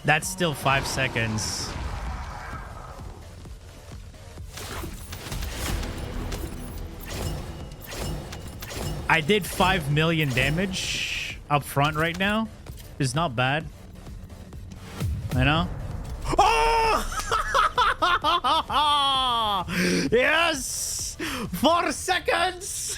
That's still 5 seconds. I did 5 million damage up front right now. It's not bad. I know. Oh! Yes! 4 seconds!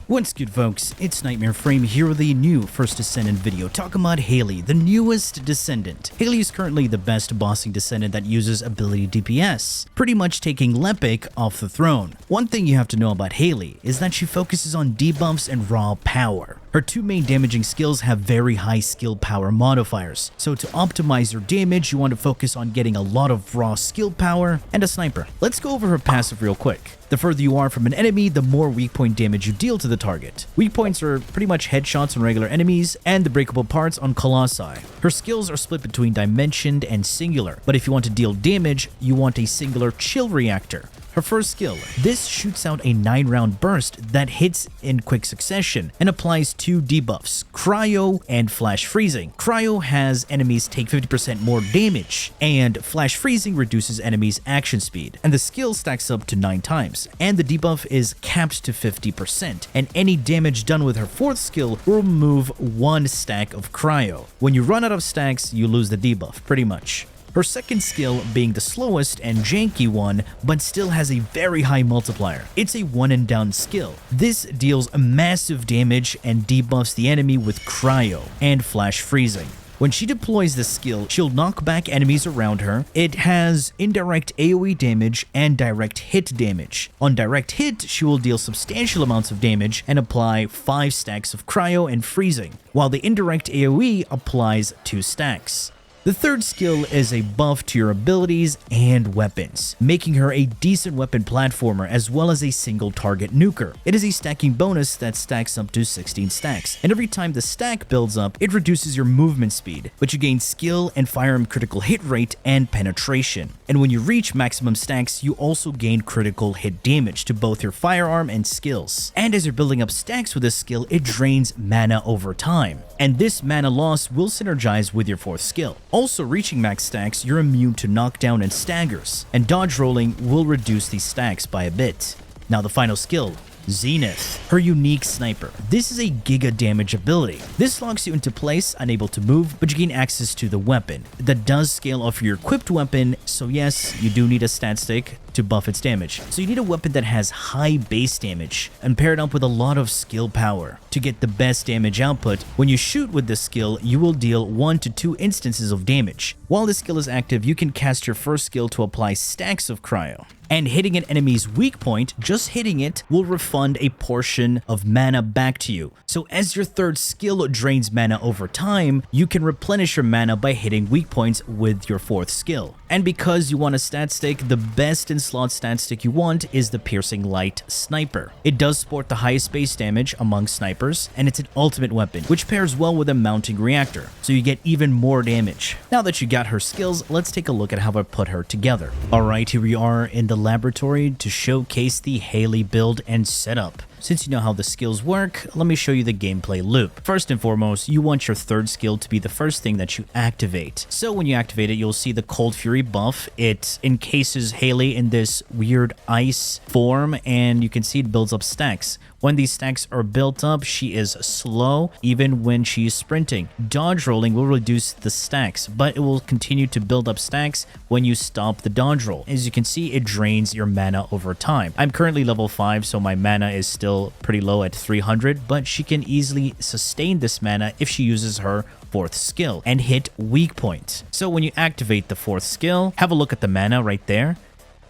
What's good, folks? It's Nightmare Frame here with a new First Descendant video talking about Hailey, the newest Descendant. Hailey is currently the best bossing Descendant that uses ability DPS, pretty much taking Lepic off the throne. One thing you have to know about Hailey is that she focuses on debuffs and raw power. Her two main damaging skills have very high skill power modifiers, so to optimize your damage, you want to focus on getting a lot of raw skill power and a sniper. Let's go over her passive real quick. The further you are from an enemy, the more weak point damage you deal to the target. Weak points are pretty much headshots on regular enemies and the breakable parts on Colossi. Her skills are split between dimensioned and singular, but if you want to deal damage, you want a singular chill reactor. Her first skill, this shoots out a 9-round burst that hits in quick succession and applies 2 debuffs, Cryo and Flash Freezing. Cryo has enemies take 50% more damage, and Flash Freezing reduces enemies' action speed. And the skill stacks up to 9 times, and the debuff is capped to 50%, and any damage done with her fourth skill will remove 1 stack of Cryo. When you run out of stacks, you lose the debuff, pretty much. Her second skill being the slowest and janky one, but still has a very high multiplier. It's a one and done skill. This deals massive damage and debuffs the enemy with Cryo and Flash Freezing. When she deploys this skill, she'll knock back enemies around her. It has indirect AoE damage and direct hit damage. On direct hit, she will deal substantial amounts of damage and apply 5 stacks of Cryo and Freezing, while the indirect AoE applies 2 stacks. The third skill is a buff to your abilities and weapons, making her a decent weapon platformer as well as a single target nuker. It is a stacking bonus that stacks up to 16 stacks, and every time the stack builds up, it reduces your movement speed, but you gain skill and firearm critical hit rate and penetration. And when you reach maximum stacks, you also gain critical hit damage to both your firearm and skills. And as you're building up stacks with this skill, it drains mana over time, and this mana loss will synergize with your fourth skill. Also, reaching max stacks, you're immune to knockdown and staggers, and dodge rolling will reduce these stacks by a bit. Now the final skill, Zenith, her unique sniper. This is a giga damage ability. This locks you into place, unable to move, but you gain access to the weapon. That does scale off your equipped weapon, so yes, you do need a stat stick to buff its damage. So you need a weapon that has high base damage and paired up with a lot of skill power to get the best damage output. When you shoot with this skill, you will deal 1 to 2 instances of damage. While this skill is active, you can cast your first skill to apply stacks of Cryo. And hitting an enemy's weak point, just hitting it, will refund a portion of mana back to you. So as your third skill drains mana over time, you can replenish your mana by hitting weak points with your fourth skill. And because you want a stat stick, the best in slot stat stick you want is the Piercing Light Sniper. It does sport the highest base damage among snipers, and it's an ultimate weapon, which pairs well with a mounting reactor, so you get even more damage. Now that you got her skills, let's take a look at how I put her together. Alright, here we are in the laboratory to showcase the Hailey build and setup. Since you know how the skills work, let me show you the gameplay loop. First and foremost, you want your third skill to be the first thing that you activate. So when you activate it, you'll see the Cold Fury buff. It encases Hailey in this weird ice form, and you can see it builds up stacks. When these stacks are built up, she is slow even when she is sprinting. Dodge rolling will reduce the stacks, but it will continue to build up stacks when you stop the dodge roll. As you can see, it drains your mana over time. I'm currently level 5, so my mana is still pretty low at 300, but she can easily sustain this mana if she uses her fourth skill and hit weak point. So when you activate the fourth skill, have a look at the mana right there.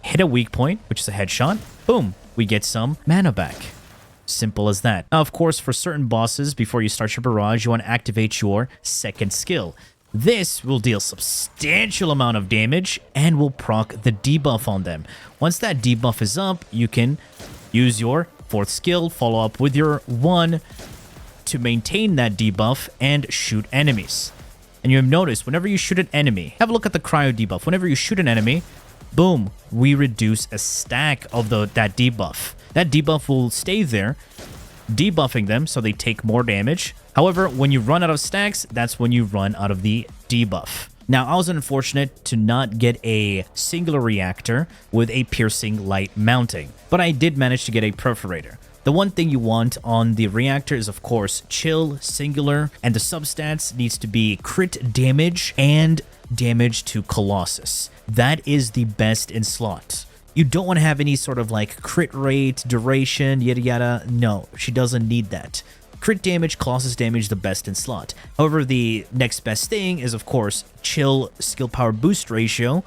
Hit a weak point, which is a headshot. Boom, we get some mana back. Simple as that. Now, of course, for certain bosses, before you start your barrage, you want to activate your second skill. This will deal substantial amount of damage and will proc the debuff on them. Once that debuff is up, you can use your fourth skill, follow up with your 1, to maintain that debuff and shoot enemies. And you have noticed, whenever you shoot an enemy, have a look at the cryo debuff. Whenever you shoot an enemy, boom, we reduce a stack of that debuff. That debuff will stay there, debuffing them so they take more damage. However, when you run out of stacks, that's when you run out of the debuff. Now, I was unfortunate to not get a singular reactor with a piercing light mounting, but I did manage to get a perforator. The one thing you want on the reactor is, of course, chill, singular, and the substats needs to be crit damage and damage to Colossus. That is the best in slot. You don't want to have any sort of like crit rate, duration, yada yada. No, she doesn't need that. Crit damage, Colossus damage, the best in slot. However, the next best thing is, of course, chill skill power boost ratio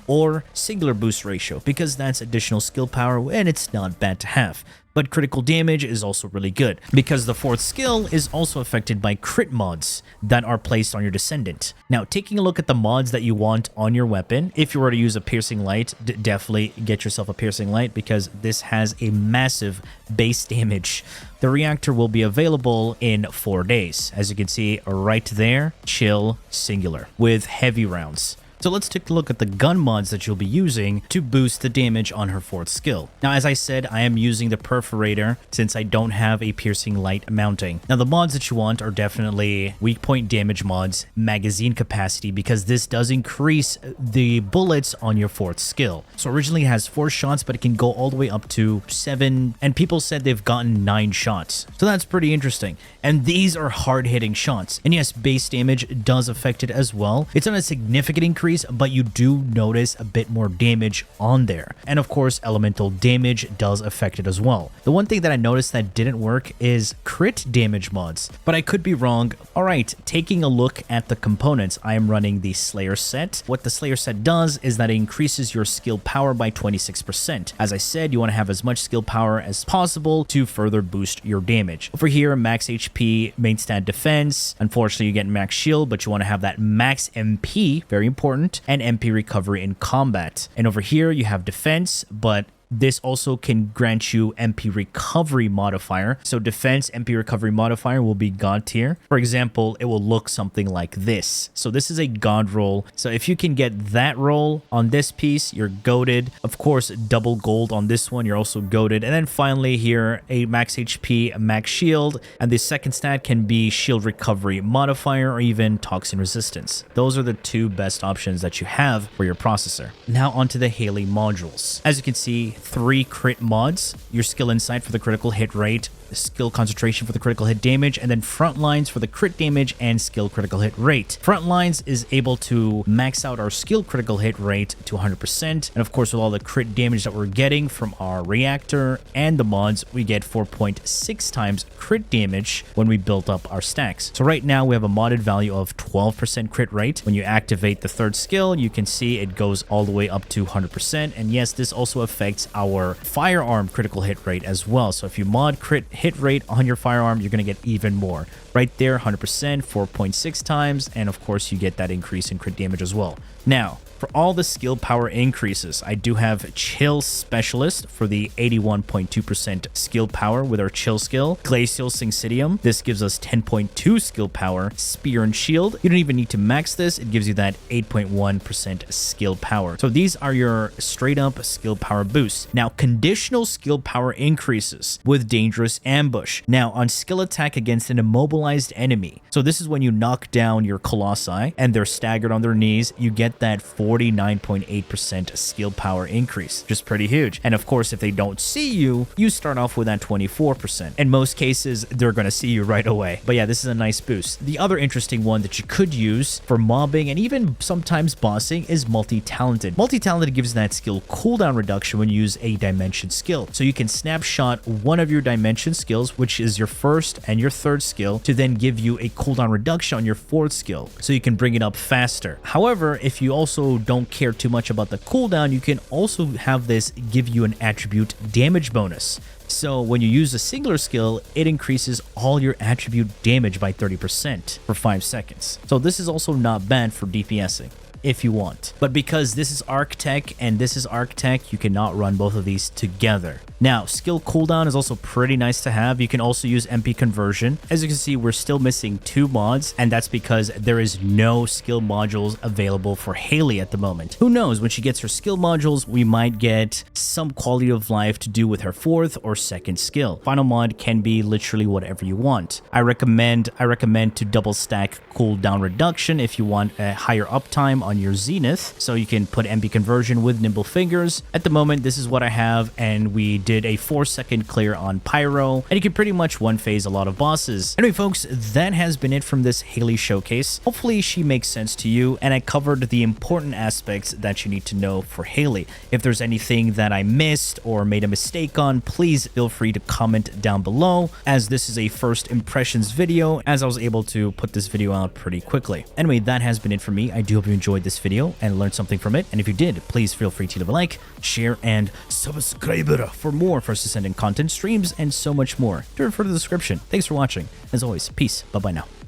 or singular boost ratio, because that's additional skill power and it's not bad to have. But critical damage is also really good, because the fourth skill is also affected by crit mods that are placed on your Descendant. Now, taking a look at the mods that you want on your weapon, if you were to use a piercing light, definitely get yourself a piercing light, because this has a massive base damage. The reactor will be available in 4 days. As you can see right there, chill, singular, with heavy rounds. So let's take a look at the gun mods that you'll be using to boost the damage on her fourth skill. Now, as I said, I am using the perforator since I don't have a piercing light mounting. Now, the mods that you want are definitely weak point damage mods, magazine capacity, because this does increase the bullets on your fourth skill. So originally it has 4 shots, but it can go all the way up to 7, and people said they've gotten 9 shots. So that's pretty interesting. And these are hard-hitting shots. And yes, base damage does affect it as well. It's not a significant increase, but you do notice a bit more damage on there. And of course, elemental damage does affect it as well. The one thing that I noticed that didn't work is crit damage mods, but I could be wrong. All right, taking a look at the components, I am running the Slayer set. What the Slayer set does is that it increases your skill power by 26%. As I said, you want to have as much skill power as possible to further boost your damage. Over here, max HP, main stat defense. Unfortunately, you get max shield, but you want to have that max MP, very important, and MP recovery in combat. And over here you have defense, but this also can grant you MP recovery modifier. So defense MP recovery modifier will be God tier. For example, it will look something like this. So this is a God roll. So if you can get that roll on this piece, you're goated. Of course, double gold on this one, you're also goated. And then finally here, a max HP, a max shield, and the second stat can be shield recovery modifier or even toxin resistance. Those are the 2 best options that you have for your processor. Now onto the Hailey modules. As you can see, 3 crit mods, your skill insight for the critical hit rate, skill concentration for the critical hit damage, and then front lines for the crit damage and skill critical hit rate. Front lines is able to max out our skill critical hit rate to 100%, and of course with all the crit damage that we're getting from our reactor and the mods, we get 4.6 times crit damage when we build up our stacks. So right now we have a modded value of 12% crit rate. When you activate the third skill, you can see it goes all the way up to 100%, and yes, this also affects our firearm critical hit rate as well. So if you mod crit hit rate on your firearm, you're going to get even more. Right there, 100%, 4.6 times, and of course you get that increase in crit damage as well. Now, for all the skill power increases, I do have Chill Specialist for the 81.2% skill power with our Chill skill. Glacial Syncytium, this gives us 10.2 skill power. Spear and Shield, you don't even need to max this, it gives you that 8.1% skill power. So these are your straight up skill power boosts. Now, conditional skill power increases with Dangerous Ambush. Now, on skill attack against an immobilized enemy, so this is when you knock down your Colossi and they're staggered on their knees, you get that 49.8% skill power increase, which is pretty huge. And of course, if they don't see you, you start off with that 24%. In most cases, they're going to see you right away. But yeah, this is a nice boost. The other interesting one that you could use for mobbing and even sometimes bossing is Multi-Talented. Multi-Talented gives that skill cooldown reduction when you use a dimension skill. So you can snapshot one of your dimension skills, which is your first and your third skill, to then give you a cooldown reduction on your fourth skill, so you can bring it up faster. However, if you also don't care too much about the cooldown, you can also have this give you an attribute damage bonus. So when you use a singular skill, it increases all your attribute damage by 30% for 5 seconds. So this is also not bad for DPSing. if you want. But because this is Arc-Tech and this is Arc-Tech, you cannot run both of these together. Now, skill cooldown is also pretty nice to have. You can also use MP conversion. As you can see, we're still missing 2 mods, and that's because there is no skill modules available for Hailey at the moment. Who knows, when she gets her skill modules, we might get some quality of life to do with her 4th or 2nd skill. Final mod can be literally whatever you want. I recommend to double stack cooldown reduction if you want a higher uptime on your Zenith, so you can put MP conversion with nimble fingers. At the moment, this is what I have, and we did a 4-second clear on Pyro, and you can pretty much one phase a lot of bosses. Anyway, folks, that has been it from this Hailey showcase. Hopefully she makes sense to you, and I covered the important aspects that you need to know for Hailey. If there's anything that I missed or made a mistake on, please feel free to comment down below, as this is a first impressions video, as I was able to put this video out pretty quickly. Anyway, that has been it for me. I do hope you enjoyed this video and learned something from it, and if you did, please feel free to leave a like, share, and subscribe for more First Descendant content, streams, and so much more. Do refer to the description. Thanks for watching. As always, peace. Bye-bye now.